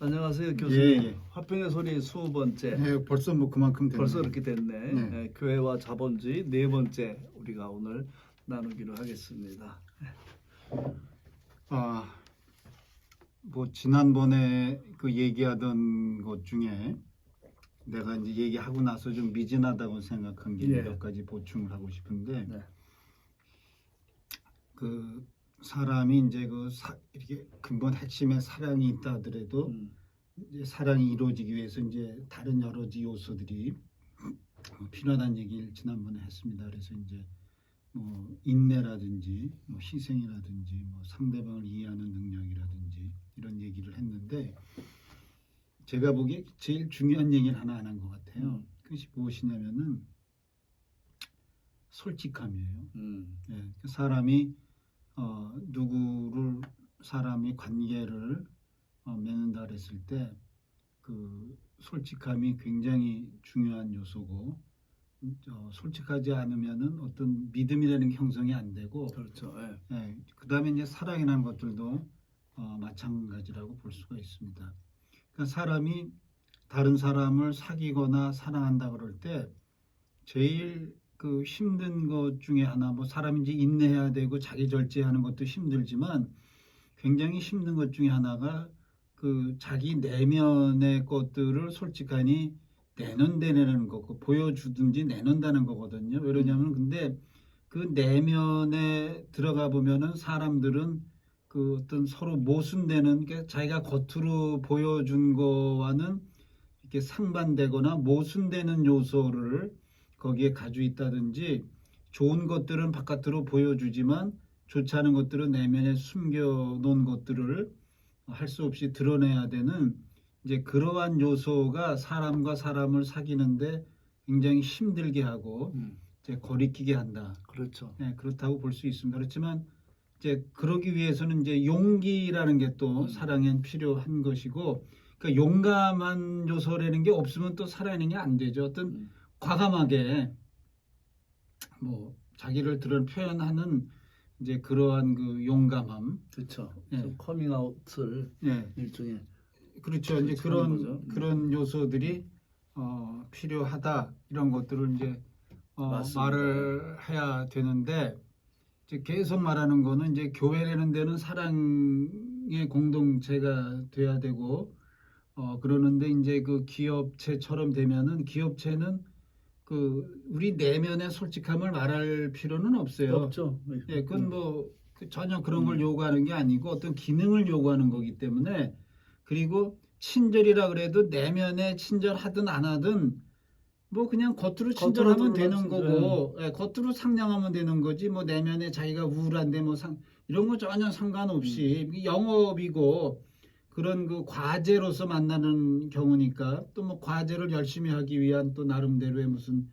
안녕하세요, 교수님. 예. 화평의 소리 20번째. 네, 벌써 뭐 그만큼 됐네요. 벌써 그렇게 됐네. 네. 네, 교회와 자본주의 4번째 우리가 오늘 나누기로 하겠습니다. 뭐 지난번에 그 얘기하던 것 중에 내가 이제 얘기하고 나서 좀 미진하다고 생각한 게 몇 가지 보충을 하고 싶은데, 네. 그 사람이 이제 이렇게 근본 핵심에 사랑이 있다 하더라도 이제 사랑이 이루어지기 위해서 이제 다른 여러 가지 요소들이 필요하다는 얘기를 지난번에 했습니다. 그래서 이제 뭐 인내라든지 뭐 희생이라든지 뭐 상대방을 이해하는 능력이라든지 이런 얘기를 했는데, 제가 보기에 제일 중요한 얘기를 하나 안 한 것 같아요. 그것이 무엇이냐면은 솔직함이에요. 예, 그 사람이 사람이 관계를 맺는다 그랬을 때 그 솔직함이 굉장히 중요한 요소고, 솔직하지 않으면은 어떤 믿음이라는 게 형성이 안 되고, 그렇죠. 예. 예, 그다음에 이제 사랑이라는 것들도 마찬가지라고 볼 수가 있습니다. 그러니까 사람이 다른 사람을 사귀거나 사랑한다 그럴 때 제일 그 힘든 것 중에 하나, 뭐 사람이 이제 인내해야 되고 자기 절제하는 것도 힘들지만 굉장히 힘든 것 중에 하나가 그 자기 내면의 것들을 솔직하니 내놓는 거고, 보여주든지 내놓는다는 거거든요. 왜냐하면 근데 그 내면에 들어가 보면은 사람들은 그 어떤 서로 모순되는 게, 자기가 겉으로 보여준 거와는 이렇게 상반되거나 모순되는 요소를 거기에 가지고 있다든지, 좋은 것들은 바깥으로 보여주지만 좋지 않은 것들은 내면에 숨겨놓은 것들을 할 수 없이 드러내야 되는, 이제 그러한 요소가 사람과 사람을 사귀는데 굉장히 힘들게 하고 이제 거리끼게 한다. 그렇죠. 네, 그렇다고 볼 수 있습니다. 그렇지만 이제 그러기 위해서는 이제 용기라는 게 또 사랑엔 필요한 것이고, 그러니까 용감한 요소라는 게 없으면 또 살아내는 게 안 되죠. 어떤 과감하게 뭐 자기를 표현하는 이제 그러한 그 용감함. 그렇죠. 예. 커밍아웃을 예. 일종의 그렇죠. 이제 거죠. 그런 요소들이 필요하다, 이런 것들을 이제 맞습니다. 말을 해야 되는데, 이제 계속 말하는 거는 이제 교회라는 데는 사랑의 공동체가 돼야 되고, 그러는데 이제 그 기업체처럼 되면은 기업체는 그 우리 내면의 솔직함을 말할 필요는 없어요. 없죠. 예, 그건 뭐 전혀 그런 걸 요구하는 게 아니고 어떤 기능을 요구하는 거기 때문에, 그리고 친절이라 그래도 내면에 친절하든 안 하든 뭐 그냥 겉으로 친절하면 되는 거고, 예, 겉으로 상냥하면 되는 거지, 뭐 내면에 자기가 우울한데 뭐 이런 거 전혀 상관없이 영업이고, 그런 그 과제로서 만나는 경우니까, 또 뭐 과제를 열심히 하기 위한 또 나름대로의 무슨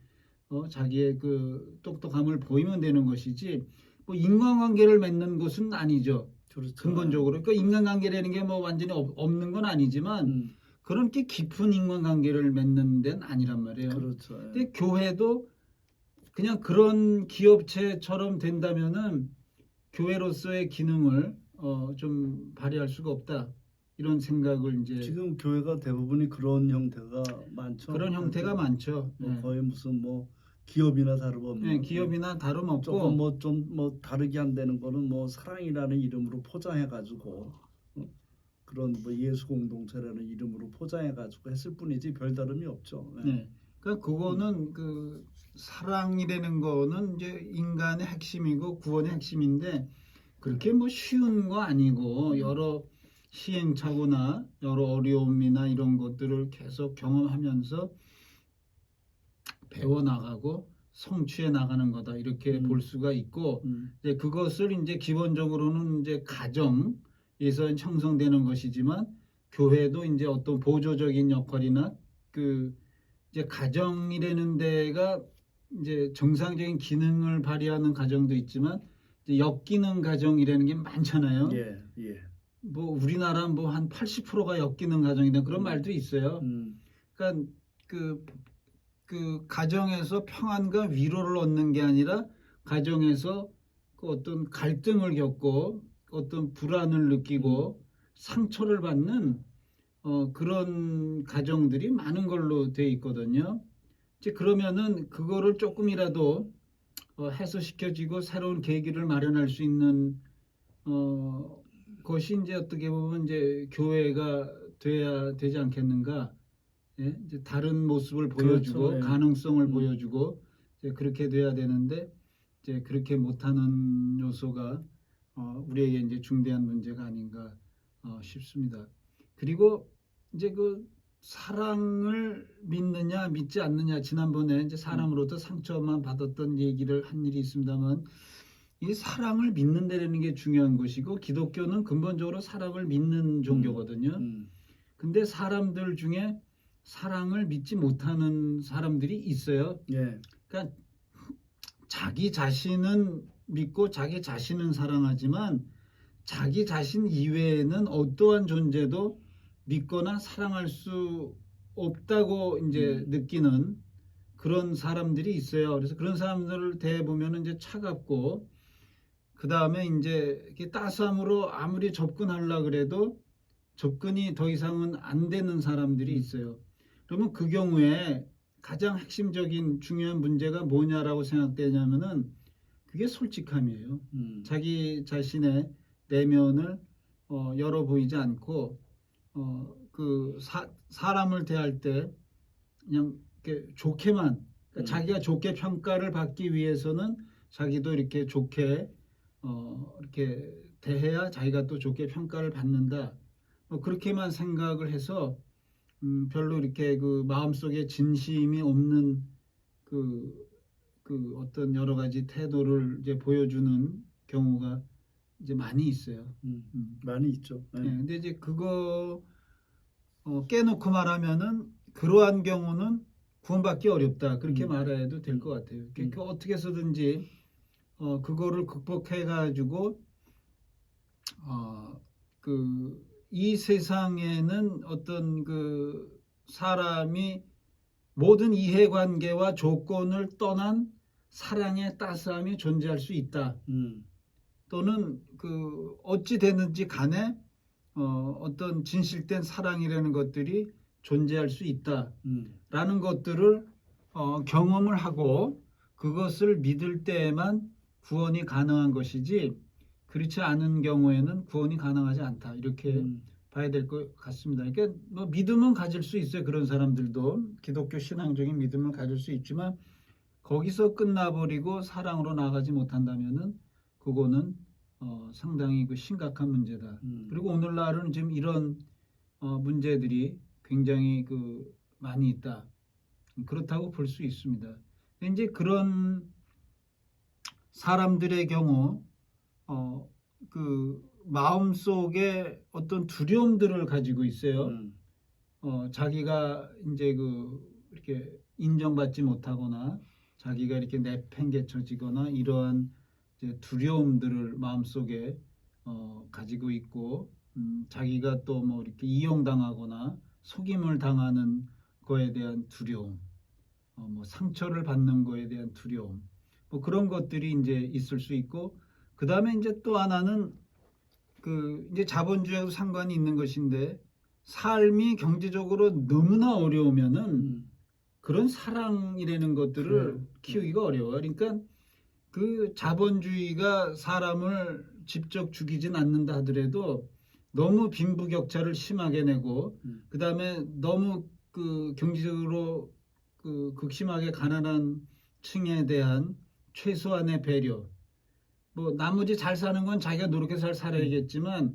자기의 그 똑똑함을 보이면 되는 것이지, 뭐 인간관계를 맺는 것은 아니죠. 그렇죠. 근본적으로. 그러니까 인간관계라는 게 뭐 완전히 없는 건 아니지만 그렇게 깊은 인간관계를 맺는 데는 아니란 말이에요. 그렇죠. 근데 교회도 그냥 그런 기업체처럼 된다면은 교회로서의 기능을 좀 발휘할 수가 없다, 이런 생각을 이제. 지금 교회가 대부분이 그런 형태가 많죠. 그런 형태가 많죠. 뭐 네. 거의 무슨 뭐 기업이나 다름없는. 네, 기업이나 다름없고, 조금 뭐 좀 뭐 다르게 한다는 거는 뭐 사랑이라는 이름으로 포장해 가지고 그런 뭐 예수 공동체라는 이름으로 포장해 가지고 했을 뿐이지 별다름이 없죠. 네. 네. 그러니까 그거는 그 사랑이라는 거는 이제 인간의 핵심이고 구원의 핵심인데, 그렇게 뭐 쉬운 거 아니고 여러 시행착오나 여러 어려움이나 이런 것들을 계속 경험하면서 배워나가고 성취해 나가는 거다, 이렇게 볼 수가 있고, 이제 그것을 이제 기본적으로는 이제 가정에서 형성되는 것이지만, 교회도 이제 어떤 보조적인 역할이나 그 이제 가정이라는 데가 이제 정상적인 기능을 발휘하는 가정도 있지만 이제 역기능 가정이라는 게 많잖아요. 예, 예. 뭐 우리나라 뭐 한 80%가 역기능 가정이다, 그런 말도 있어요. 그러니까 그 가정에서 평안과 위로를 얻는 게 아니라 가정에서 그 어떤 갈등을 겪고 어떤 불안을 느끼고 상처를 받는 그런 가정들이 많은 걸로 돼 있거든요. 이제 그러면은 그거를 조금이라도 해소시켜지고 새로운 계기를 마련할 수 있는 것이 이제 어떻게 보면 이제 교회가 돼야 되지 않겠는가? 예? 이제 다른 모습을 보여주고 그렇죠. 예. 가능성을 보여주고 이제 그렇게 돼야 되는데 이제 그렇게 못하는 요소가 우리에게 이제 중대한 문제가 아닌가 싶습니다. 그리고 이제 그 사랑을 믿느냐 믿지 않느냐 지난번에 이제 사람으로부터 상처만 받았던 얘기를 한 일이 있습니다만 이 사랑을 믿는다는 게 중요한 것이고 기독교는 근본적으로 사랑을 믿는 종교거든요. 근데 사람들 중에 사랑을 믿지 못하는 사람들이 있어요. 예. 그러니까 자기 자신은 믿고 자기 자신은 사랑하지만 자기 자신 이외에는 어떠한 존재도 믿거나 사랑할 수 없다고 이제 느끼는 그런 사람들이 있어요. 그래서 그런 사람들을 대해보면 이제 차갑고 그 다음에 이제 이렇게 따스함으로 아무리 접근하려 그래도 접근이 더 이상은 안 되는 사람들이 있어요. 그러면 그 경우에 가장 핵심적인 중요한 문제가 뭐냐라고 생각되냐면은 그게 솔직함이에요. 자기 자신의 내면을 열어 보이지 않고 그 사람을 대할 때 그냥 이렇게 좋게만 그러니까 자기가 좋게 평가를 받기 위해서는 자기도 이렇게 좋게 이렇게 대해야 자기가 또 좋게 평가를 받는다. 그렇게만 생각을 해서 별로 이렇게 그 마음속에 진심이 없는 그 어떤 여러 가지 태도를 이제 보여주는 경우가 이제 많이 있어요. 많이 있죠. 예. 네, 근데 이제 그거 깨놓고 말하면은 그러한 경우는 구원받기 어렵다. 그렇게 말해도 될 것 같아요. 그러니까 어떻게 해서든지 그거를 극복해 가지고 이 세상에는 어떤 그 사람이 모든 이해관계와 조건을 떠난 사랑의 따스함이 존재할 수 있다. 또는 그 어찌 됐는지 간에 어떤 진실된 사랑이라는 것들이 존재할 수 있다라는 것들을 경험을 하고 그것을 믿을 때에만 구원이 가능한 것이지 그렇지 않은 경우에는 구원이 가능하지 않다. 이렇게 봐야 될 것 같습니다. 그러니까 뭐 믿음은 가질 수 있어요. 그런 사람들도 기독교 신앙적인 믿음을 가질 수 있지만 거기서 끝나버리고 사랑으로 나가지 못한다면은 그거는 상당히 그 심각한 문제다. 그리고 오늘날은 지금 이런 문제들이 굉장히 그 많이 있다. 그렇다고 볼 수 있습니다. 이제 그런 사람들의 경우 그 마음 속에 어떤 두려움들을 가지고 있어요. 자기가 이제 그 이렇게 인정받지 못하거나 자기가 이렇게 내팽개쳐지거나 이러한 이제 두려움들을 마음 속에 가지고 있고 자기가 또 뭐 이렇게 이용당하거나 속임을 당하는 거에 대한 두려움, 뭐 상처를 받는 거에 대한 두려움, 뭐 그런 것들이 이제 있을 수 있고 그 다음에 이제 또 하나는 그 이제 자본주의하고 상관이 있는 것인데 삶이 경제적으로 너무나 어려우면은 그런 사랑이라는 것들을 키우기가 어려워요. 그러니까 그 자본주의가 사람을 직접 죽이진 않는다 하더라도 너무 빈부격차를 심하게 내고 그 다음에 너무 그 경제적으로 그 극심하게 가난한 층에 대한 최소한의 배려 뭐 나머지 잘 사는 건 자기가 노력해서 잘 살아야겠지만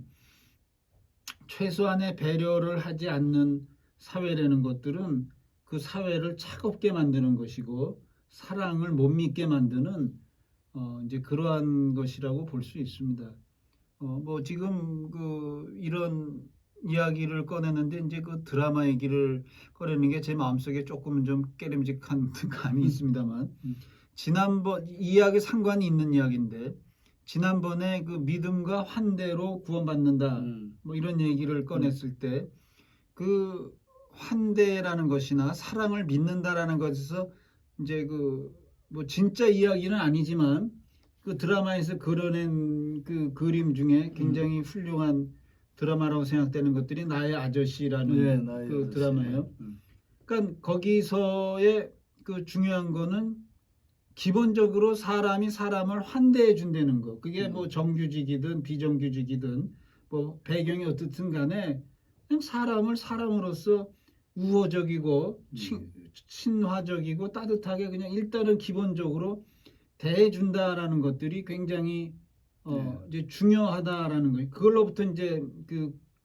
최소한의 배려를 하지 않는 사회라는 것들은 그 사회를 차갑게 만드는 것이고 사랑을 못 믿게 만드는 이제 그러한 것이라고 볼 수 있습니다. 뭐 지금 그 이런 이야기를 꺼내는데 이제 그 드라마 얘기를 꺼내는 게 제 마음속에 조금 좀 깨름직한 감이 있습니다만 지난번 이 이야기 상관이 있는 이야기인데 지난번에 그 믿음과 환대로 구원받는다 뭐 이런 얘기를 꺼냈을 때 그 환대라는 것이나 사랑을 믿는다라는 것에서 이제 그 뭐 진짜 이야기는 아니지만 그 드라마에서 그려낸 그 그림 중에 굉장히 훌륭한 드라마라고 생각되는 것들이 나의 아저씨라는 네, 나의 그 아저씨. 드라마예요. 그러니까 거기서의 그 중요한 거는 기본적으로 사람이 사람을 환대해 준다는 거. 그게 뭐 정규직이든 비정규직이든 뭐 배경이 어떻든 간에 그냥 사람을 사람으로서 우호적이고 친화적이고 따뜻하게 그냥 일단은 기본적으로 대해준다라는 것들이 굉장히 이제 중요하다라는 거예요. 그걸로부터 이제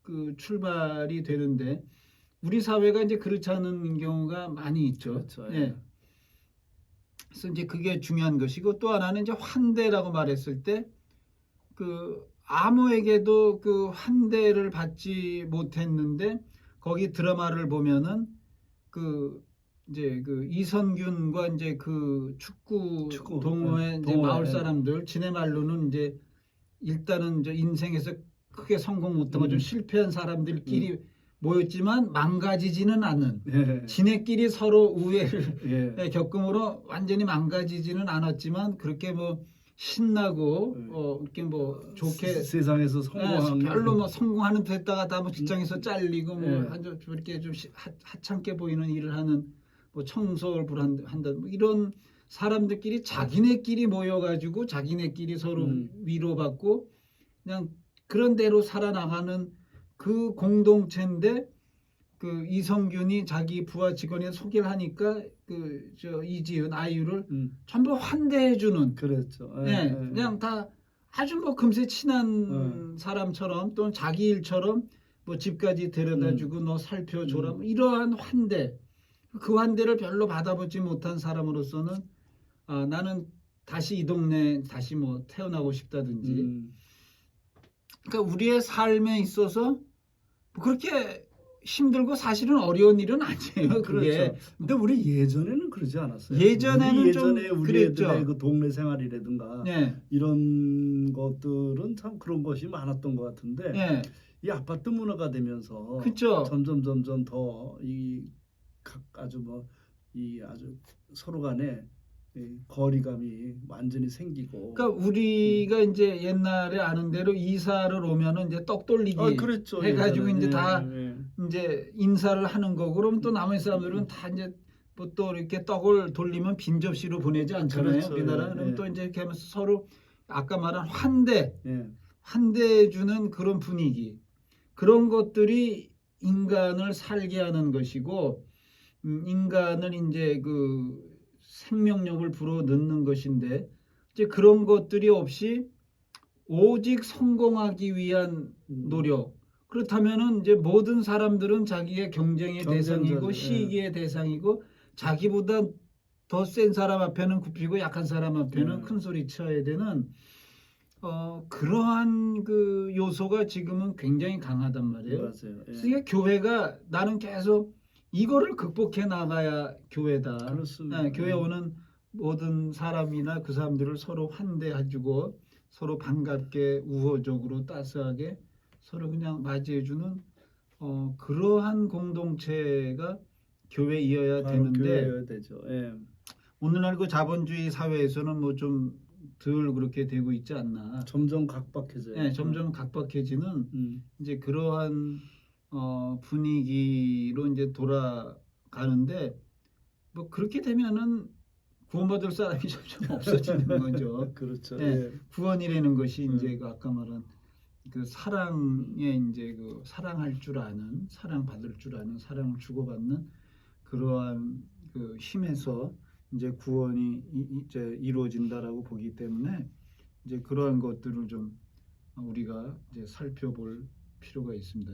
그 출발이 되는데 우리 사회가 이제 그렇지 않은 경우가 많이 있죠. 그렇죠. 예. 그래서 이제 그게 중요한 것이고 또 하나는 이제 환대라고 말했을 때 그 아무에게도 그 환대를 받지 못했는데 거기 드라마를 보면은 그 이제 그 이선균과 이제 그 축구 동호회 이제 마을 사람들 지네 말로는 이제 일단은 이제 인생에서 크게 성공 못하고 좀 실패한 사람들끼리 모였지만 망가지지는 않는 지네끼리 서로 우애를 겪음으로 완전히 망가지지는 않았지만 그렇게 뭐 신나고 이렇게 뭐 좋게 세상에서 성공한 별로 뭐 성공하는 됐다가 다 뭐 직장에서 잘리고 뭐 이렇게 좀 하찮게 보이는 일을 하는 뭐 청소를 한다 뭐 이런 사람들끼리 자기네끼리 모여가지고 자기네끼리 서로 위로받고 그냥 그런 대로 살아나가는 그 공동체인데 그 이성균이 자기 부하 직원에 소개를 하니까 그 저 이지은 아이유를 전부 환대해주는 그렇죠. 그냥 다 아주 뭐 금세 친한 사람처럼 또는 자기 일처럼 뭐 집까지 데려다주고 너 살펴줘라 뭐 이러한 환대 그 환대를 별로 받아보지 못한 사람으로서는 나는 다시 이 동네 다시 뭐 태어나고 싶다든지 그러니까 우리의 삶에 있어서 그렇게 힘들고 사실은 어려운 일은 아니에요. 그게. 그렇죠. 근데 우리 예전에는 그러지 않았어요. 예전에는 우리 예전에 좀 우리 그랬죠. 애들의 그 동네 생활이라든가 네. 이런 것들은 참 그런 것이 많았던 것 같은데 네. 이 아파트 문화가 되면서 그쵸. 점점 더 이 아주 뭐 이 아주 서로 간에 이 거리감이 완전히 생기고. 그러니까 우리가 이제 옛날에 아는 대로 이사를 오면은 이제 떡 돌리기 그랬죠, 해가지고 예전에. 이제 다 이제 인사를 하는 거고 그럼 또 나머지 사람들은 다 이제 뭐 또 이렇게 떡을 돌리면 빈 접시로 보내지 않잖아요. 그렇죠. 우리나라 그럼 또 이제 이렇게 하면서 서로 아까 말한 환대해주는 그런 분위기 그런 것들이 인간을 살게 하는 것이고 인간을 이제 그 생명력을 불어넣는 것인데 이제 그런 것들이 없이 오직 성공하기 위한 노력 그렇다면은 이제 모든 사람들은 자기의 경쟁의 대상이고 시기의 대상이고 자기보다 더 센 사람 앞에는 굽히고 약한 사람 앞에는 큰 소리 쳐야 되는 그러한 그 요소가 지금은 굉장히 강하단 말이에요. 맞아요. 그래서 이게 교회가 나는 계속 이거를 극복해 나가야 교회다. 그렇습니다. 교회 오는 모든 사람이나 그 사람들을 서로 환대해주고 서로 반갑게 우호적으로 따스하게 서로 그냥 맞이해주는 그러한 공동체가 교회이어야 되는데 교회여야 되죠. 오늘날 그 자본주의 사회에서는 뭐 좀 덜 그렇게 되고 있지 않나. 점점 각박해져요. 점점 각박해지는 이제 그러한 분위기로 이제 돌아가는데 뭐 그렇게 되면은 구원받을 사람이 점점 없어지는 거죠. 그렇죠. 구원이라는 것이 이제 그 아까 말한 그 사랑에 이제 그 사랑할 줄 아는 사랑받을 줄 아는 사랑을 주고받는 그러한 그 힘에서 이제 구원이 이제 이루어진다라고 보기 때문에 이제 그러한 것들을 좀 우리가 이제 살펴볼 필요가 있습니다.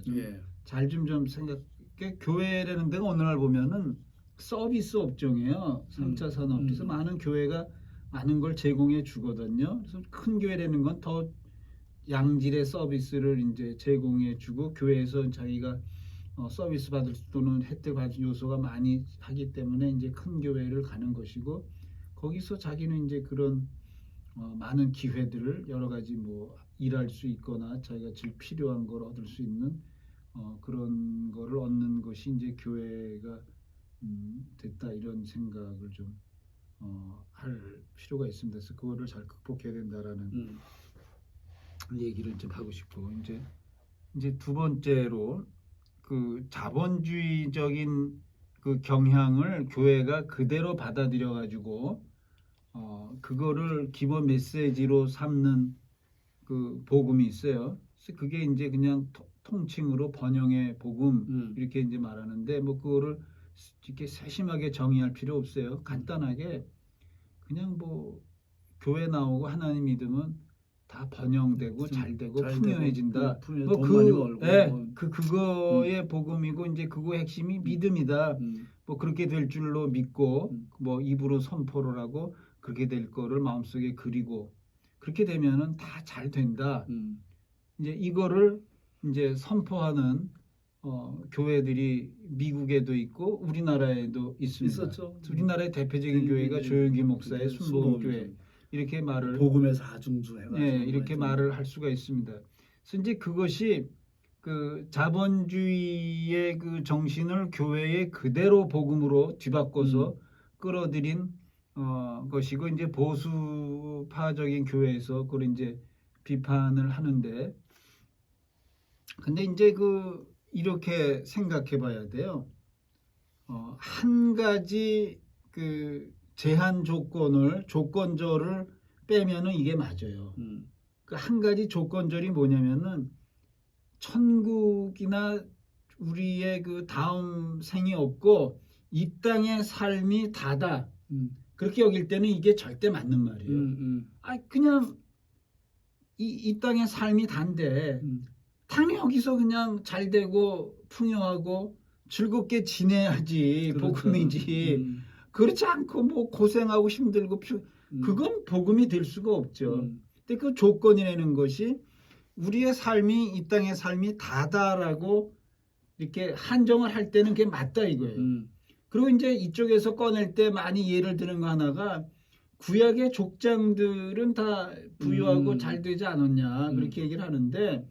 잘 좀 생각해 교회라는 데가 오늘날 보면은 서비스 업종이에요. 3차 산업. 그래서 많은 교회가 많은 걸 제공해 주거든요. 그래서 큰 교회라는 건 더 양질의 서비스를 이제 제공해 주고 교회에서 자기가 서비스 받을 또는 혜택 받을 요소가 많이 하기 때문에 이제 큰 교회를 가는 것이고 거기서 자기는 이제 그런 많은 기회들을 여러 가지 뭐 일할 수 있거나 자기가 제일 필요한 걸 얻을 수 있는 그런 거를 얻는 것이 이제 교회가 됐다 이런 생각을 좀 할 필요가 있습니다. 그래서 그거를 잘 극복해야 된다라는 얘기를 좀 하고 싶고 이제 이제 두 번째로 그 자본주의적인 그 경향을 교회가 그대로 받아들여 가지고 그거를 기본 메시지로 삼는 그 복음이 있어요. 그래서 그게 이제 그냥 통칭으로 번영의 복음 이렇게 이제 말하는데 뭐 그거를 이렇게 세심하게 정의할 필요 없어요. 간단하게 그냥 뭐 교회 나오고 하나님 믿으면 다 번영되고 잘되고 풍요해진다. 뭐 돈 많이 벌고 그거의 복음이고 이제 그거의 핵심이 믿음이다. 뭐 그렇게 될 줄로 믿고 뭐 입으로 선포를 하고 그렇게 될 거를 마음속에 그리고 그렇게 되면은 다 잘 된다. 이제 이거를 이제 선포하는 교회들이 미국에도 있고 우리나라에도 있습니다. 있었죠. 우리나라의 대표적인 교회가 조영기 목사의 순복음 교회 이렇게 말을 복음의 사중주 해가지고 이렇게 말을 할 수가 있습니다. 그래서 이제 그것이 그 자본주의의 그 정신을 교회에 그대로 복음으로 뒤바꿔서 끌어들인 것이고 이제 보수파적인 교회에서 그걸 이제 비판을 하는데 근데 이제 그 이렇게 생각해 봐야 돼요. 한 가지 그 제한 조건절을 빼면은 이게 맞아요. 그 한 가지 조건절이 뭐냐면은 천국이나 우리의 그 다음 생이 없고 이 땅의 삶이 다다. 그렇게 여길 때는 이게 절대 맞는 말이에요. 그냥 이 땅의 삶이 단데 당연히 여기서 그냥 잘 되고 풍요하고 즐겁게 지내야지 그렇죠. 복음이지. 그렇지 않고 뭐 고생하고 힘들고 그건 복음이 될 수가 없죠. 근데 그 조건이라는 것이 우리의 삶이 이 땅의 삶이 다다라고 이렇게 한정을 할 때는 그게 맞다 이거예요. 그리고 이제 이쪽에서 꺼낼 때 많이 예를 드는 거 하나가 구약의 족장들은 다 부유하고 잘 되지 않았냐 그렇게 얘기를 하는데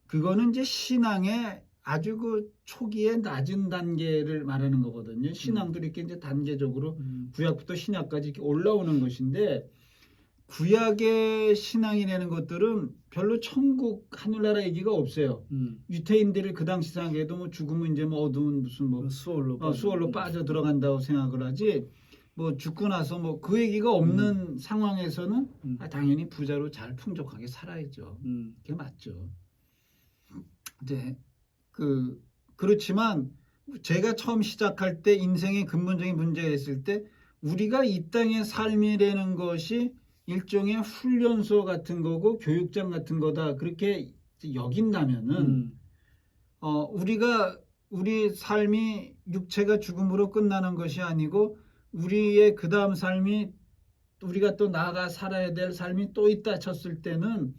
그거는 이제 신앙의 아주 그 초기의 낮은 단계를 말하는 거거든요. 신앙도 이렇게 이제 단계적으로 구약부터 신약까지 이렇게 올라오는 것인데 구약의 신앙이라는 것들은 별로 천국 하늘나라 얘기가 없어요. 유태인들을 그 당시 생각해도 뭐 죽으면 이제 뭐 어두운 무슨 뭐 수월로 빠져 들어간다고 생각을 하지 뭐 죽고 나서 뭐 그 얘기가 없는 상황에서는 당연히 부자로 잘 풍족하게 살아야죠. 그게 맞죠. 이제 그렇지만 제가 처음 시작할 때 인생의 근본적인 문제가 있을 때 우리가 이 땅의 삶이라는 것이 일종의 훈련소 같은 거고 교육장 같은 거다 그렇게 여긴다면은 우리 삶이 육체가 죽음으로 끝나는 것이 아니고 우리의 그 다음 삶이 우리가 또 나아가 살아야 될 삶이 또 있다 쳤을 때는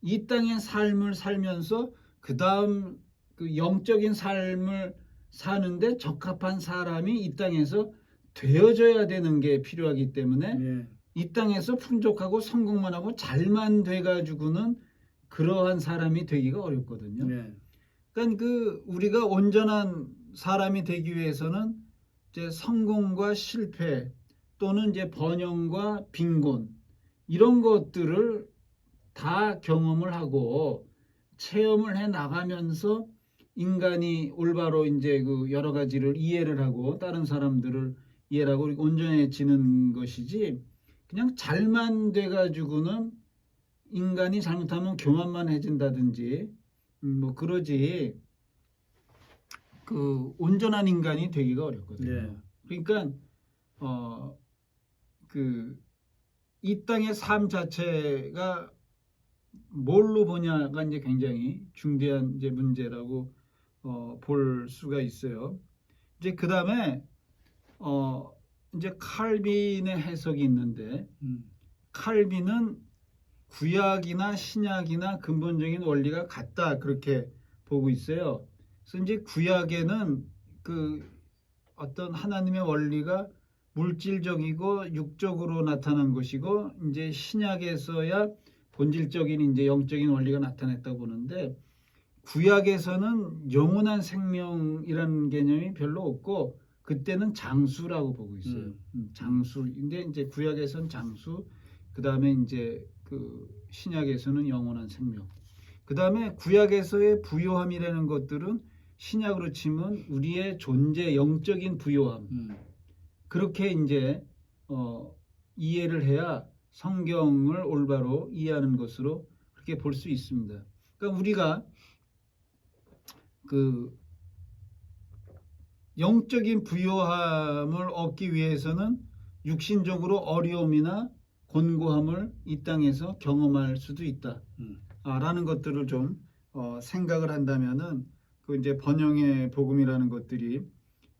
이 땅의 삶을 살면서 그 다음 그 영적인 삶을 사는데 적합한 사람이 이 땅에서 되어져야 되는 게 필요하기 때문에 이 땅에서 풍족하고 성공만 하고 잘만 돼가지고는 그러한 사람이 되기가 어렵거든요. 그러니까 그 우리가 온전한 사람이 되기 위해서는 이제 성공과 실패 또는 이제 번영과 빈곤 이런 것들을 다 경험을 하고 체험을 해 나가면서 인간이 올바로 이제 그 여러 가지를 이해를 하고 다른 사람들을 이해를 하고 온전해지는 것이지 그냥 잘만 돼가지고는 인간이 잘못하면 교만만 해진다든지 뭐 그러지 그 온전한 인간이 되기가 어렵거든요. 그러니까 이 땅의 삶 자체가 뭘로 보냐가 이제 굉장히 중대한 이제 문제라고 볼 수가 있어요. 이제 그 다음에 이제 칼빈의 해석이 있는데 칼빈은 구약이나 신약이나 근본적인 원리가 같다 그렇게 보고 있어요. 그래서 이제 구약에는 그 어떤 하나님의 원리가 물질적이고 육적으로 나타난 것이고 이제 신약에서야 본질적인 이제 영적인 원리가 나타났다고 보는데 구약에서는 영원한 생명이라는 개념이 별로 없고 그때는 장수라고 보고 있어요. 장수. 근데 이제 구약에서는 장수, 그 다음에 이제 그 신약에서는 영원한 생명. 그다음에 구약에서의 부요함이라는 것들은 신약으로 치면 우리의 존재 영적인 부요함. 그렇게 이제 이해를 해야 성경을 올바로 이해하는 것으로 그렇게 볼 수 있습니다. 그러니까 우리가 그 영적인 부요함을 얻기 위해서는 육신적으로 어려움이나 곤고함을 이 땅에서 경험할 수도 있다. 라는 것들을 좀 생각을 한다면은 그 이제 번영의 복음이라는 것들이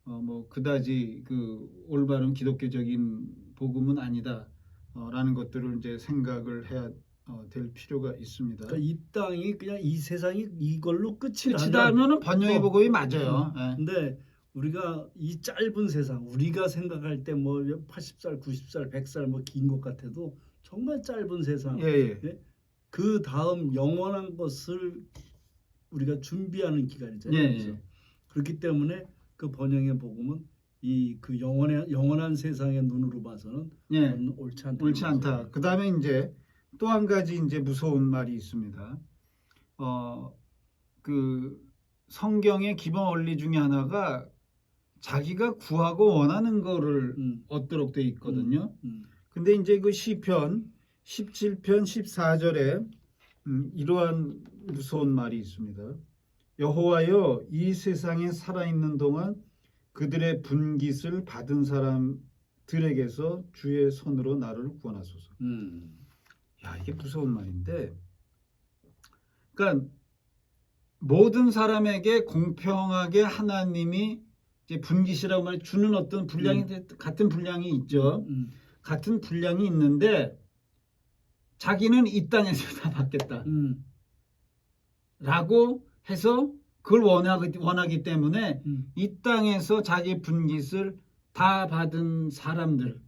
뭐 그다지 그 올바른 기독교적인 복음은 아니다. 라는 것들을 이제 생각을 해야 될 필요가 있습니다. 그러니까 이 땅이 그냥 이 세상이 이걸로 끝이다 하면은 번영의 복음이 맞아요. 근데 우리가 이 짧은 세상, 우리가 생각할 때 뭐 80살, 90살, 100살 뭐 긴 것 같아도 정말 짧은 세상. 예. 그 다음 영원한 것을 우리가 준비하는 기간이잖아요. 예. 그렇기 때문에 그 번영의 복음은 이 그 영원한 세상의 눈으로 봐서는 옳지 않다. 옳지 않다. 그다음에 이제 또 한 가지 이제 무서운 말이 있습니다. 그 성경의 기본 원리 중에 하나가 자기가 구하고 원하는 거를 얻도록 돼 있거든요. 근데 이제 그 시편 17편 14절에 이러한 무서운 말이 있습니다. 여호와여, 이 세상에 살아있는 동안 그들의 분깃을 받은 사람들에게서 주의 손으로 나를 구원하소서. 야, 이게 무서운 말인데, 그러니까 모든 사람에게 공평하게 하나님이 이제 분깃이라고 말해 주는 어떤 분량이 같은 분량이 있죠. 같은 분량이 있는데 자기는 이 땅에서 다 받겠다. 라고 해서 그걸 원하기 때문에 이 땅에서 자기 분깃을 다 받은 사람들,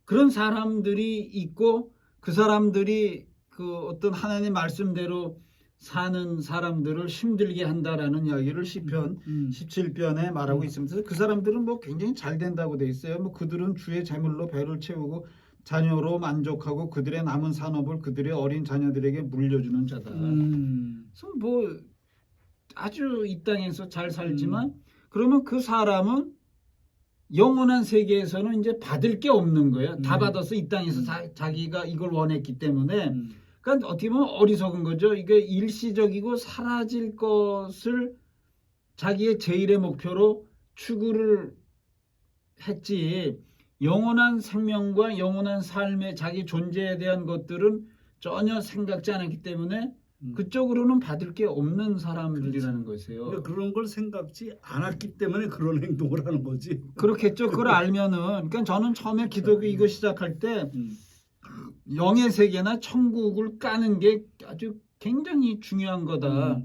그런 사람들이 있고 그 사람들이 그 어떤 하나님 말씀대로 사는 사람들을 힘들게 한다라는 이야기를 시편 17편에 말하고 있습니다. 그래서 그 사람들은 뭐 굉장히 잘 된다고 돼 있어요. 뭐 그들은 주의 재물로 배를 채우고 자녀로 만족하고 그들의 남은 산업을 그들의 어린 자녀들에게 물려주는 자다. 그래서 뭐 아주 이 땅에서 잘 살지만 그러면 그 사람은 영원한 세계에서는 이제 받을 게 없는 거예요. 다 받아서 이 땅에서 자기가 이걸 원했기 때문에. 그러니까 어떻게 보면 어리석은 거죠. 이게 일시적이고 사라질 것을 자기의 제일의 목표로 추구를 했지, 영원한 생명과 영원한 삶의 자기 존재에 대한 것들은 전혀 생각지 않았기 때문에 그쪽으로는 받을 게 없는 사람들이라는 것이에요. 그러니까 그런 걸 생각지 않았기 때문에 그런 행동을 하는 거지. 그렇겠죠. 그걸 알면은. 그러니까 저는 처음에 기독교 이거 시작할 때 영의 세계나 천국을 까는 게 아주 굉장히 중요한 거다.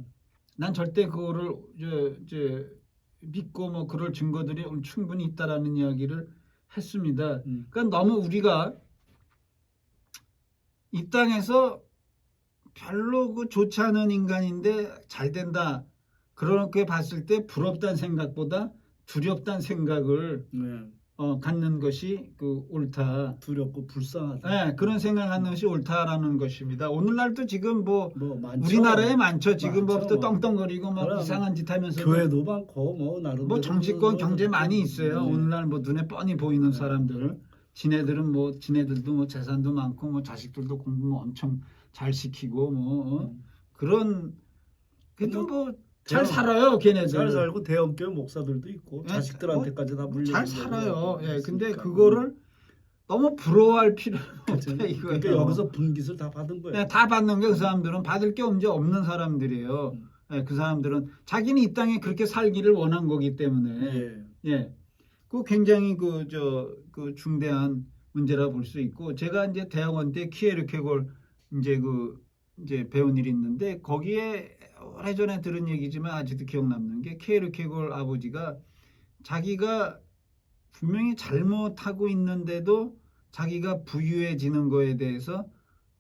난 절대 그거를 이제 믿고 뭐 그럴 증거들이 충분히 있다라는 이야기를 했습니다. 그러니까 너무 우리가 이 땅에서 별로 그 좋지 않은 인간인데 잘 된다, 그렇게 봤을 때 부럽다는 생각보다 두렵다는 생각을 갖는 것이 그 옳다. 두렵고 불쌍하다. 네, 그런 생각하는 것이 옳다라는 것입니다. 오늘날도 지금 뭐 많죠. 우리나라에 많죠. 지금 많죠. 또 떵떵거리고 막 이상한 짓 하면서 교회도 많고 뭐 나름 뭐 정치권 경제 많이 있어요. 오늘날 뭐 눈에 뻔히 보이는 사람들, 지네들도 뭐 재산도 많고 뭐 자식들도 공부 뭐 엄청 잘 시키고 뭐 그런, 그래도 뭐 잘 살아요, 걔네들. 잘 살고 대형교회 목사들도 있고 자식들한테까지 다 물려. 잘 살아요. 예, 근데 그거를 너무 부러워할 필요는 없다 이거예요. 그러니까 여기서 분깃을 다 받은 거예요. 네, 다 받는 게 그 사람들은 받을 게 없는 사람들이에요. 예, 그 사람들은 자기는 이 땅에 그렇게 살기를 원한 거기 때문에 그 굉장히 그 중대한 문제라 볼 수 있고, 제가 이제 대학원 때 키에르케골 이제 배운 일이 있는데 거기에 오래전에 들은 얘기지만 아직도 기억 남는 게, 키에르케골 아버지가 자기가 분명히 잘못하고 있는데도 자기가 부유해지는 거에 대해서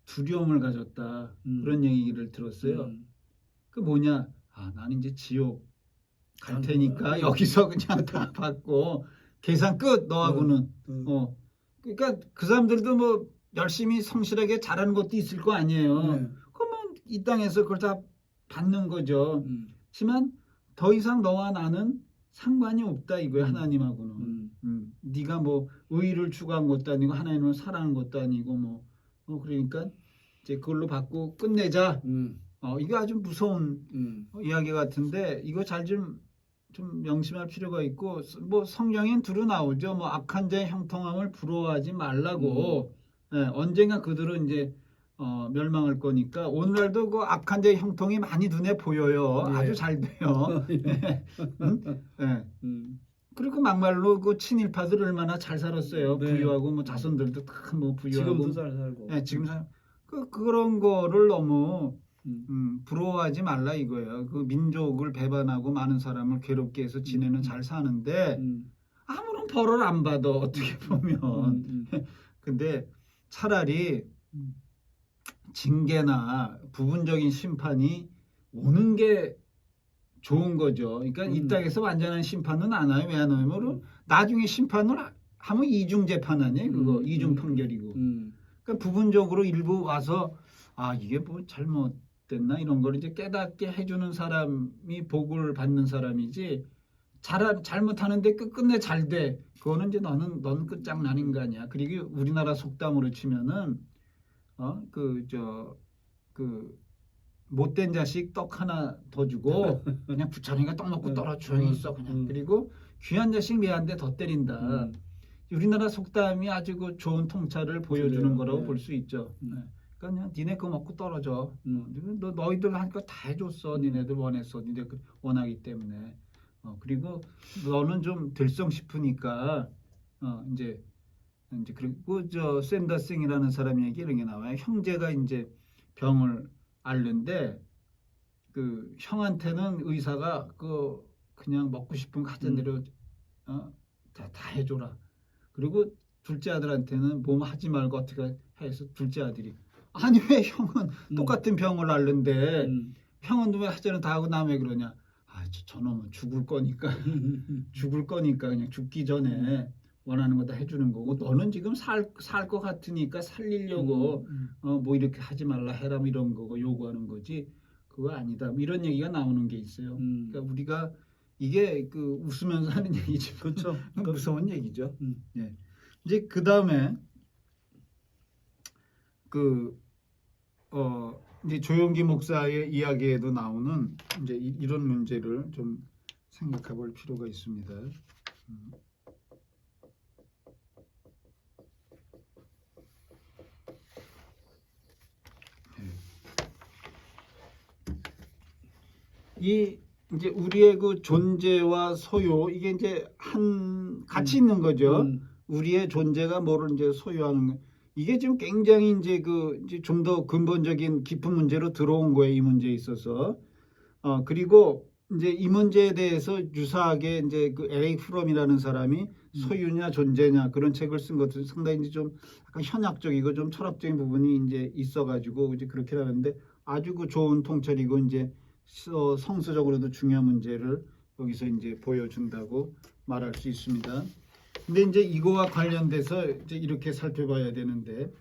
두려움을 가졌다, 그런 얘기를 들었어요. 그 뭐냐, 나는 이제 지옥 갈 테니까 여기서 그냥 다 받고 계산 끝, 너하고는. 그러니까 그 사람들도 뭐 열심히 성실하게 잘하는 것도 있을 거 아니에요. 그러면 이 땅에서 그걸 다 받는 거죠. 음. 하지만 더 이상 너와 나는 상관이 없다 이거예요. 하나님하고는. 네가 뭐 의의를 추구한 것도 아니고 하나님을 사랑한 것도 아니고 그러니까 이제 그걸로 받고 끝내자. 이게 아주 무서운 이야기 같은데 이거 잘 좀 명심할 필요가 있고 뭐 성경엔 두루 나오죠. 뭐 악한 자의 형통함을 부러워하지 말라고. 예, 언젠가 그들은 이제 멸망할 거니까 오늘날도 그 악한 자의 형통이 많이 눈에 보여요. 예. 아주 잘 돼요. 예. 그리고 막말로 그 친일파들 얼마나 잘 살았어요. 네. 부유하고 뭐 자손들도 다 뭐 부유하고. 지금도 잘 살고. 예, 지금 그런 거를 너무 부러워하지 말라 이거예요. 그 민족을 배반하고 많은 사람을 괴롭게 해서 지내는 잘 사는데 아무런 벌을 안 받아 어떻게 보면. 근데 차라리 징계나 부분적인 심판이 오는 게 좋은 거죠. 그러니까 이 땅에서 완전한 심판은 안 와요. 왜냐하면 나중에 심판을 하면 이중 재판 아니에요. 그거 이중 판결이고. 그러니까 부분적으로 일부 와서 이게 뭐 잘못됐나 이런 걸 이제 깨닫게 해주는 사람이 복을 받는 사람이지. 잘못하는데 끝내 잘 돼. 그거는 이제 너는 끝장나는 거 아니야. 그리고 우리나라 속담으로 치면은 못된 자식 떡 하나 더 주고 그냥 부처님가 떡 먹고 떨어 조용히 있어 그냥. 그리고 귀한 자식 미안한데 더 때린다. 우리나라 속담이 아주 그 좋은 통찰을 보여주는 그래요. 거라고 네. 볼 수 있죠. 그러니까 그냥 니네 거 먹고 떨어져. 너희들 할 거 다 해줬어. 니네들 원했어. 니네들 원하기 때문에. 그리고 너는 좀 들성 싶으니까 이제 그리고 저 샌더싱이라는 사람 얘기 이런 게 나와요. 형제가 이제 병을 앓는데 그 형한테는 의사가 그냥 먹고 싶은 거 하던 대로 다 해줘라. 그리고 둘째 아들한테는 뭐 하지 말고 어떻게 해서 둘째 아들이 아니 왜 형은 똑같은 병을 앓는데 형은 왜 하자는 다 하고 나 왜 그러냐. 저놈은 죽을 거니까 그냥 죽기 전에 원하는 거 다 해주는 거고 너는 지금 살 것 같으니까 살리려고 뭐 이렇게 하지 말라 해라 뭐 이런 거고 요구하는 거지 그거 아니다 뭐 이런 얘기가 나오는 게 있어요. 그러니까 우리가 이게 그 웃으면서 하는 얘기지 그렇죠. 무서운 얘기죠. 예. 이제 그 다음에 이제 조용기 목사의 이야기에도 나오는 이제 이런 문제를 좀 생각해 볼 필요가 있습니다. 이제 우리의 그 존재와 소유 이게 이제 같이 있는 거죠. 우리의 존재가 뭐를 이제 소유하는 거. 이게 지금 굉장히 이제 이제 좀 더 근본적인 깊은 문제로 들어온 거예요. 이 문제에 있어서. 그리고 이제 이 문제에 대해서 유사하게 이제 그 에릭 프롬이라는 사람이 소유냐 존재냐 그런 책을 쓴 것도 상당히 이제 좀 약간 현학적이고 좀 철학적인 부분이 이제 있어가지고 이제 그렇게 하는데 아주 그 좋은 통찰이고 이제 성서적으로도 중요한 문제를 여기서 이제 보여준다고 말할 수 있습니다. 근데 이제 이거와 관련돼서 이제 이렇게 살펴봐야 되는데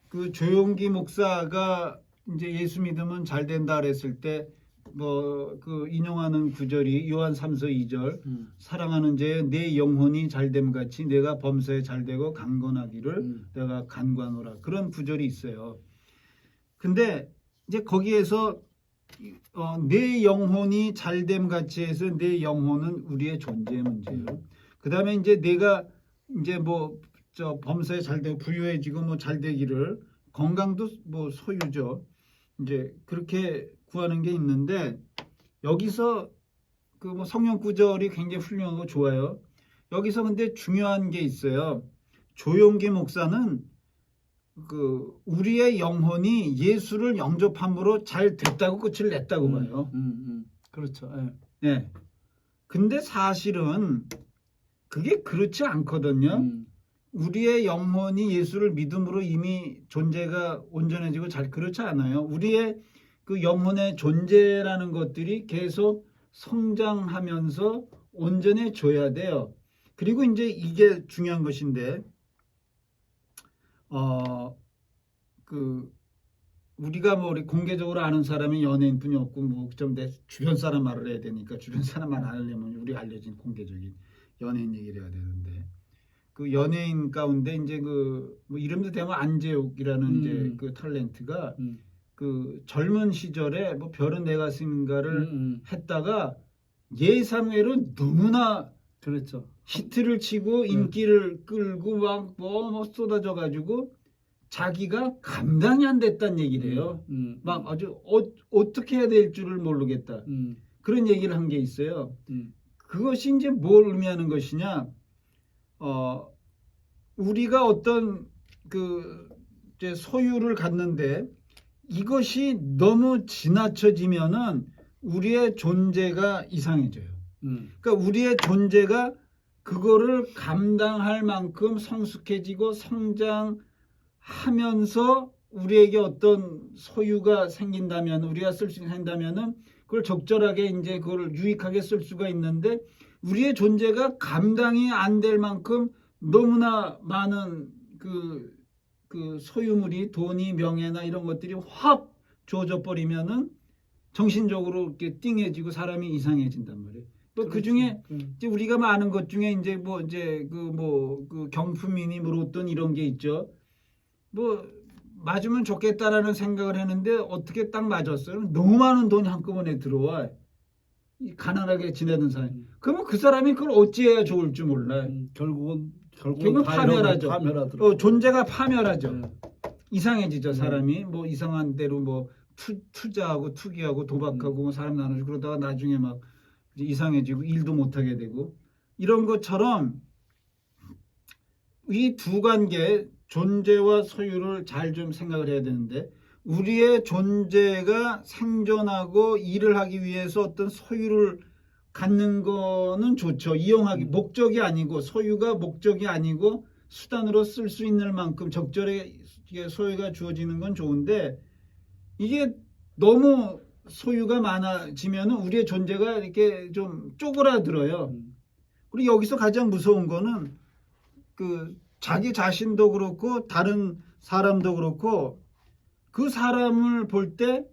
그 조용기 목사가 이제 예수 믿으면 잘 된다 그랬을 때 뭐 그 인용하는 구절이 요한 3서 2절 사랑하는 제 내 영혼이 잘됨 같이 내가 범사에 잘되고 강건하기를 내가 간구하노라 그런 구절이 있어요. 근데 이제 거기에서 내 영혼이 잘됨 같이 해서 내 영혼은 우리의 존재의 문제예요. 그 다음에 이제 내가 이제 뭐 범사에 잘되고 부유해지고 뭐 잘되기를 건강도 뭐 소유죠. 이제 그렇게 구하는 게 있는데 여기서 그 뭐 성경 구절이 굉장히 훌륭하고 좋아요. 여기서 근데 중요한 게 있어요. 조용기 목사는 그 우리의 영혼이 예수를 영접함으로 잘 됐다고 끝을 냈다고 봐요. 그렇죠. 예. 근데 사실은 그게 그렇지 않거든요. 우리의 영혼이 예수를 믿음으로 이미 존재가 온전해지고 잘 그렇지 않아요. 우리의 그 영혼의 존재라는 것들이 계속 성장하면서 온전해져야 돼요. 그리고 이제 이게 중요한 것인데 우리가 뭐 우리 공개적으로 아는 사람이 연예인뿐이 없고 뭐 좀 내 주변 사람 말을 해야 되니까 주변 사람 말 안 하려면 우리 알려진 공개적인 연예인 얘기를 해야 되는데 그 연예인 가운데 이제 그 뭐 이름도 대면 안재욱이라는 이제 그 탤런트가 그 젊은 시절에 뭐 별은 내 가슴인가를 했다가 예상외로 너무나 그렇죠. 히트를 치고 인기를 끌고 막 뭐 쏟아져 가지고 자기가 감당이 안 됐다는 얘기를 해요. 막 아주 어떻게 해야 될 줄을 모르겠다. 그런 얘기를 한 게 있어요. 그것이 이제 뭘 의미하는 것이냐? 우리가 어떤 그 이제 소유를 갖는데 이것이 너무 지나쳐지면은 우리의 존재가 이상해져요. 그러니까 우리의 존재가 그거를 감당할 만큼 성숙해지고 성장하면서 우리에게 어떤 소유가 생긴다면 우리가 쓸 수 있다면은 그걸 적절하게 이제 그걸 유익하게 쓸 수가 있는데 우리의 존재가 감당이 안 될 만큼 너무나 많은 그 소유물이 돈이 명예나 이런 것들이 확 주어져 버리면은 정신적으로 이렇게 띵해지고 사람이 이상해진단 말이에요. 그 중에 이제 우리가 아는 것 중에 이제 뭐 이제 그 경품이니 뭐 로또 이런 게 있죠. 뭐 맞으면 좋겠다라는 생각을 했는데 어떻게 딱 맞았어요? 너무 많은 돈이 한꺼번에 들어와. 이 가난하게 지내던 사람. 그러면 그 사람이 그걸 어찌해야 좋을지 몰라요. 결국은 파멸하죠. 존재가 파멸하죠. 네. 이상해지죠 사람이. 뭐 이상한 대로 뭐 투자하고 투기하고 도박하고 뭐 사람 나누고 그러다가 나중에 막 이상해지고 일도 못하게 되고 이런 것처럼 이 두 관계 존재와 소유를 잘 좀 생각을 해야 되는데 우리의 존재가 생존하고 일을 하기 위해서 어떤 소유를 갖는 거는 좋죠. 이용하기 목적이 아니고 소유가 목적이 아니고 수단으로 쓸 수 있는 만큼 적절하게 소유가 주어지는 건 좋은데 이게 너무 소유가 많아지면 우리의 존재가 이렇게 좀 쪼그라들어요. 그리고 여기서 가장 무서운 거는 그 자기 자신도 그렇고 다른 사람도 그렇고 그 사람을 볼 때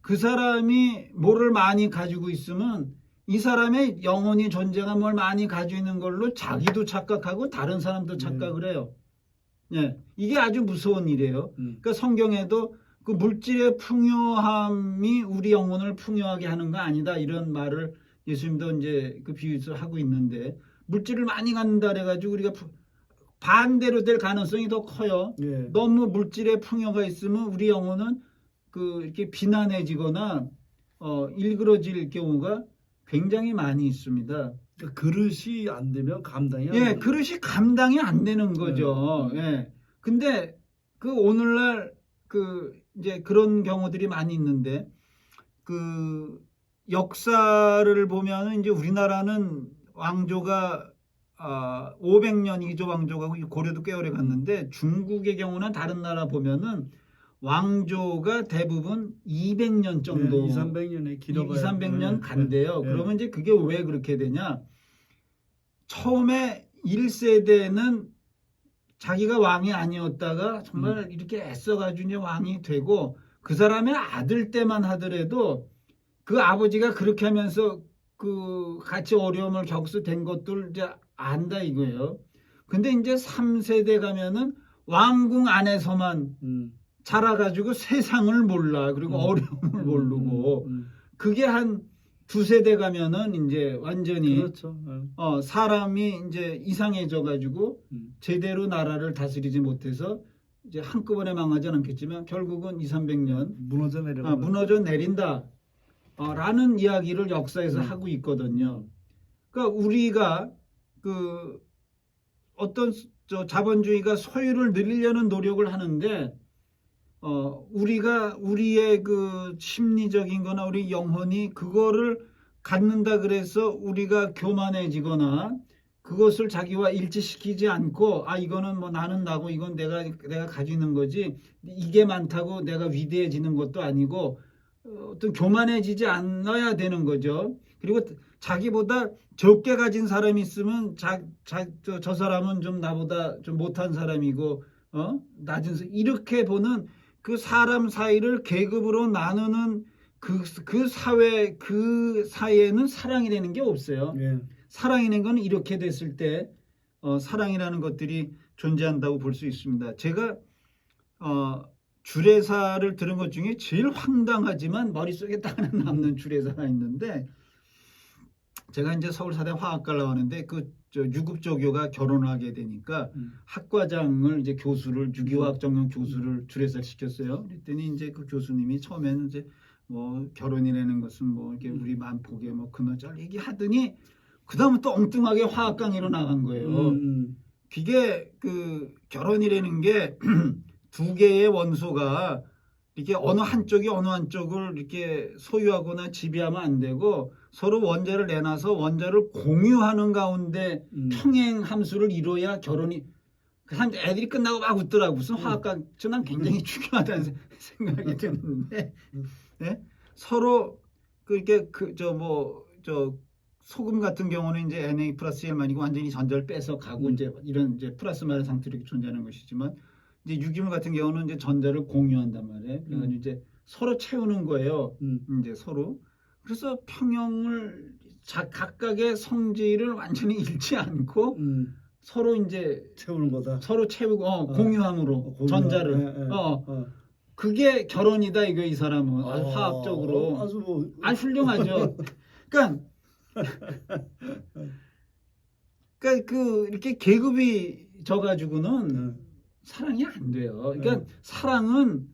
그 사람이 뭐를 많이 가지고 있으면 이 사람의 영혼이 존재가 뭘 많이 가지고 있는 걸로 자기도 착각하고 다른 사람도 착각을 해요. 예, 이게 아주 무서운 일이에요. 그러니까 성경에도 그 물질의 풍요함이 우리 영혼을 풍요하게 하는 거 아니다 이런 말을 예수님도 이제 그 비유에서 하고 있는데 물질을 많이 갖는다 그래가지고 우리가 반대로 될 가능성이 더 커요. 예. 너무 물질의 풍요가 있으면 우리 영혼은 그 이렇게 비난해지거나 일그러질 경우가 굉장히 많이 있습니다. 그릇이 안 되면 감당이 안 예, 돼요. 그릇이 감당이 안 되는 거죠. 예. 근데 그 오늘날 그 이제 그런 경우들이 많이 있는데 그 역사를 보면은 이제 우리나라는 왕조가 500년 이조 왕조가 고려도 꽤 오래 갔는데 중국의 경우는 다른 나라 보면은 왕조가 대부분 200년 정도 2, 300년에 길어봐요. 2, 300년 간대요. 그러면 이제 그게 왜 그렇게 되냐? 처음에 1세대는 자기가 왕이 아니었다가 정말 이렇게 애써가지고 이제 왕이 되고 그 사람의 아들 때만 하더라도 그 아버지가 그렇게 하면서 그 같이 어려움을 겪어된 것들 이제 안다 이거예요. 근데 이제 3세대 가면은 왕궁 안에서만 자라가지고 세상을 몰라. 그리고 어려움을 모르고 그게 한 2세대 가면은 이제 완전히 그렇죠. 사람이 이제 이상해져 가지고 제대로 나라를 다스리지 못해서 이제 한꺼번에 망하지 않겠지만 결국은 2, 300년 무너져 내린다. 라는 이야기를 역사에서 하고 있거든요. 그러니까 우리가 그 어떤 자본주의가 소유를 늘리려는 노력을 하는데 우리가 우리의 그 심리적인 거나 우리 영혼이 그거를 갖는다 그래서 우리가 교만해지거나 그것을 자기와 일치시키지 않고 이거는 뭐 나는 나고 이건 내가 가지고 있는 거지 이게 많다고 내가 위대해지는 것도 아니고 어떤 교만해지지 않아야 되는 거죠. 그리고 자기보다 적게 가진 사람이 있으면 저 사람은 좀 나보다 좀 못한 사람이고 낮은 이렇게 보는 그 사람 사이를 계급으로 나누는 그 사회 그 사이에는 사랑이라는 게 없어요. 예. 사랑이라는 건 이렇게 됐을 때 사랑이라는 것들이 존재한다고 볼 수 있습니다. 제가 주례사를 들은 것 중에 제일 황당하지만 머릿속에 딱 하나 남는 주례사가 있는데, 제가 이제 서울사대 화학과를 나왔는데 유급조교가 결혼을 하게 되니까 학과장을 이제 교수를 유기화학 전공 교수를 주례사를 시켰어요. 그랬더니 이제 그 교수님이 처음에는 이제 뭐 결혼이라는 것은 뭐 이렇게 우리 만폭에 뭐 그너절 얘기하더니 그다음부터 엉뚱하게 화학 강의로 나간 거예요. 그게 그 결혼이라는 게 두 개의 원소가 이렇게 어느 한쪽이 어느 한쪽을 이렇게 소유하거나 지배하면 안 되고 서로 원자를 내놔서 원자를 공유하는 가운데 평행 함수를 이뤄야 결혼이. 애들이 끝나고 막 웃더라고. 무슨 화학과 저는 굉장히 중요하다는 생각이 드는데 네? 서로 그렇게 소금 같은 경우는 이제 Na 플러스 1만이고 완전히 전자를 빼서 가고 이제 이런 이제 플러스 마이너스 상태로 이렇게 존재하는 것이지만, 이제 유기물 같은 경우는 이제 전자를 공유한단 말이에요. 그래서 이제 서로 채우는 거예요. 이제 서로. 그래서 평형을 각각의 성질을 완전히 잃지 않고 서로 이제 채우는 거다. 서로 채우고 공유함으로 전자를. 그게 결혼이다 이거. 이 사람은 아주 화학적으로 아주 뭐 아주 훌륭하죠. 그러니까 그 이렇게 계급이 져가지고는 사랑이 안 돼요. 그러니까 사랑은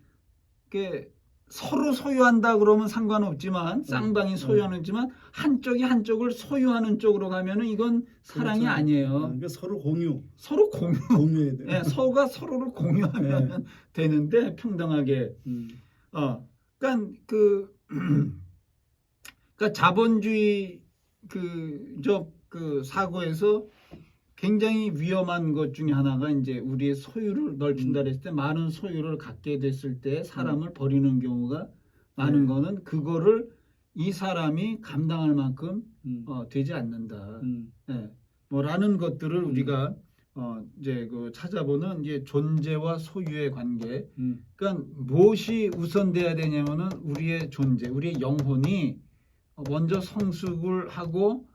이렇게 서로 소유한다 그러면 상관없지만 쌍방이 소유하는지만 한쪽이 한쪽을 소유하는 쪽으로 가면은 이건 사랑이 그렇죠. 아니에요. 그러니까 서로 공유. 서로 공유해야 돼요. 네, 서로가 서로를 공유하면 되는데 평등하게. 그러니까 그러니까 자본주의 그 사고에서 굉장히 위험한 것 중에 하나가 이제 우리의 소유를 넓힌다 그랬을 때 많은 소유를 갖게 됐을 때 사람을 버리는 경우가 많은 거는 그거를 이 사람이 감당할 만큼 되지 않는다. 뭐라는 것들을 우리가 이제 그 찾아보는 이게 존재와 소유의 관계. 그러니까 무엇이 우선돼야 되냐면은 우리의 존재, 우리의 영혼이 먼저 성숙을 하고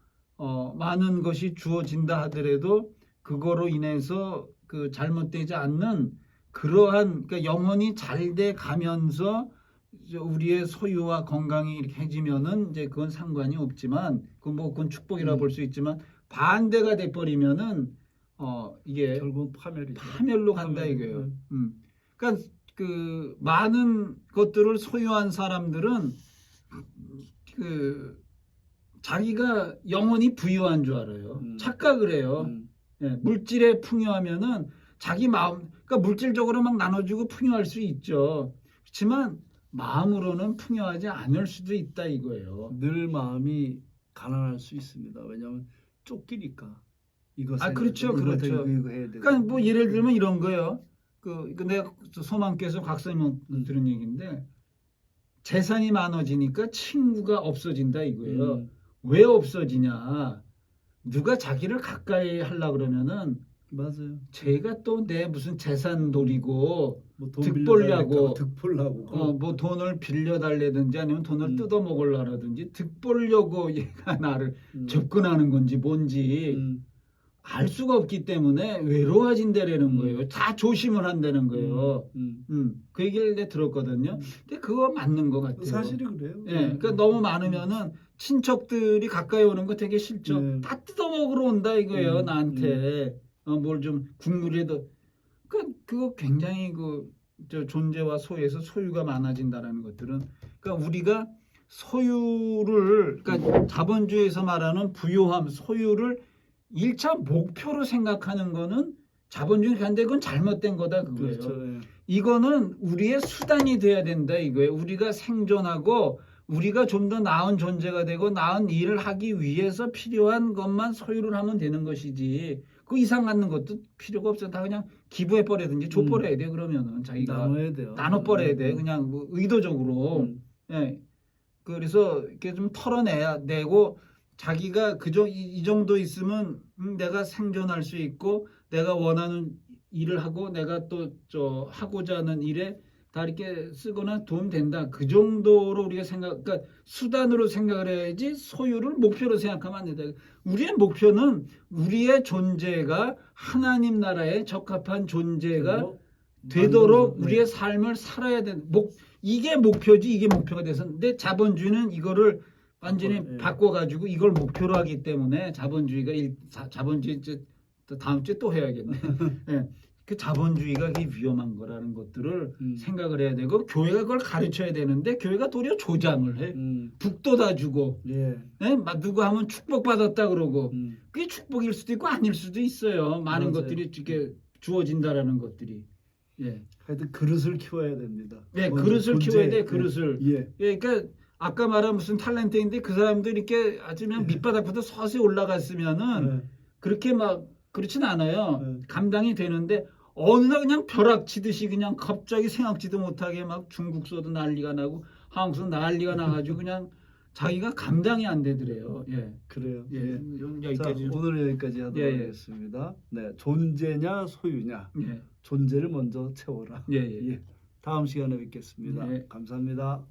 많은 것이 주어진다 하더라도 그거로 인해서 그 잘못되지 않는 그러한 그러니까 영혼이 잘 돼 가면서 우리의 소유와 건강이 이렇게 해지면은 이제 그건 상관이 없지만 그건 축복이라 볼 수 있지만 반대가 돼 버리면은 이게 결국 파멸이죠. 파멸로 간다 이거예요. 그러니까 그 많은 것들을 소유한 사람들은 그 자기가 영혼이 부유한 줄 알아요. 착각을 해요. 물질에 풍요하면은 자기 마음, 그러니까 물질적으로 막 나눠주고 풍요할 수 있죠. 그렇지만 마음으로는 풍요하지 않을 수도 있다 이거예요. 늘 마음이 가난할 수 있습니다. 왜냐하면 쫓기니까. 이거 그렇죠, 그렇죠. 이거 해야 돼. 그러니까 뭐 예를 들면 이런 거예요. 내가 소망께서 각성님 들은 얘기인데 재산이 많아지니까 친구가 없어진다 이거예요. 왜 없어지냐? 누가 자기를 가까이 하려 그러면은 맞아요. 제가 또 내 무슨 재산 노리고 뭐 득보려고 득보려고 뭐 돈을 빌려달라든지 아니면 돈을 뜯어먹으려든지 득보려고 얘가 나를 접근하는 건지 뭔지 알 수가 없기 때문에 외로워진다라는 거예요. 다 조심을 한다는 거예요. 그 얘기를 내가 들었거든요. 근데 그거 맞는 것 같아요. 사실이 그래요. 예, 그러니까 너무 많으면은 친척들이 가까이 오는 거 되게 싫죠. 다 뜯어먹으러 온다 이거예요. 나한테 뭘 좀 국물에도 그거 굉장히 존재와 소유에서 소유가 많아진다라는 것들은 그러니까 우리가 소유를 그러니까 자본주의에서 말하는 부요함, 소유를 1차 목표로 생각하는 거는 자본주의 근데 그건 잘못된 거다 그거예요. 그렇죠. 예. 이거는 우리의 수단이 돼야 된다 이거예요. 우리가 생존하고 우리가 좀 더 나은 존재가 되고 나은 일을 하기 위해서 필요한 것만 소유를 하면 되는 것이지 그 이상 갖는 것도 필요가 없어. 다 그냥 기부해 버리든지 줘 버려야 돼. 그러면은 자기가 나눠야 돼요. 나눠 버려야 돼. 그냥 뭐 의도적으로. 예. 그래서 이렇게 좀 털어내야 되고 자기가 이 정도 있으면 내가 생존할 수 있고 내가 원하는 일을 하고 내가 또 하고자 하는 일에 다 이렇게 쓰거나 도움 된다. 그 정도로 우리가 그러니까 수단으로 생각을 해야지 소유를 목표로 생각하면 안 된다. 우리의 목표는 우리의 존재가 하나님 나라에 적합한 존재가 되도록 네. 우리의 삶을 살아야 되는 이게 목표지. 이게 목표가 돼서인데 자본주의는 이거를 완전히 예. 바꿔가지고 이걸 목표로 하기 때문에 자본주의 또 다음 주에 또 해야겠네. 예. 그 자본주의가 이게 위험한 거라는 것들을 생각을 해야 되고 교회가 그걸 가르쳐야 되는데 교회가 도리어 조장을 해. 북돋아주고 예. 예? 막 누구 하면 축복받았다 그러고 음. 그게 축복일 수도 있고 아닐 수도 있어요. 많은 맞아요. 것들이 이렇게 주어진다라는 것들이. 예. 하여튼 그릇을 키워야 됩니다. 예, 먼저 그릇을 키워야 돼. 예. 그릇을. 예. 예, 그러니까 아까 말한 무슨 탤런트인데 그 사람들 이렇게 아주 그냥 밑바닥부터 서서히 올라갔으면은 예. 그렇게 막 그렇진 않아요. 네. 감당이 되는데 어느 날 그냥 벼락 치듯이 그냥 갑자기 생각지도 못하게 막 중국서도 난리가 나고 한국서 난리가 나가지고 그냥 자기가 감당이 안 되더래요. 예, 그래요. 예, 자, 여기까지. 오늘 여기까지 하도록 예, 예. 하겠습니다. 네, 존재냐 소유냐. 예, 존재를 먼저 채워라. 예, 예. 다음 시간에 뵙겠습니다. 네. 감사합니다.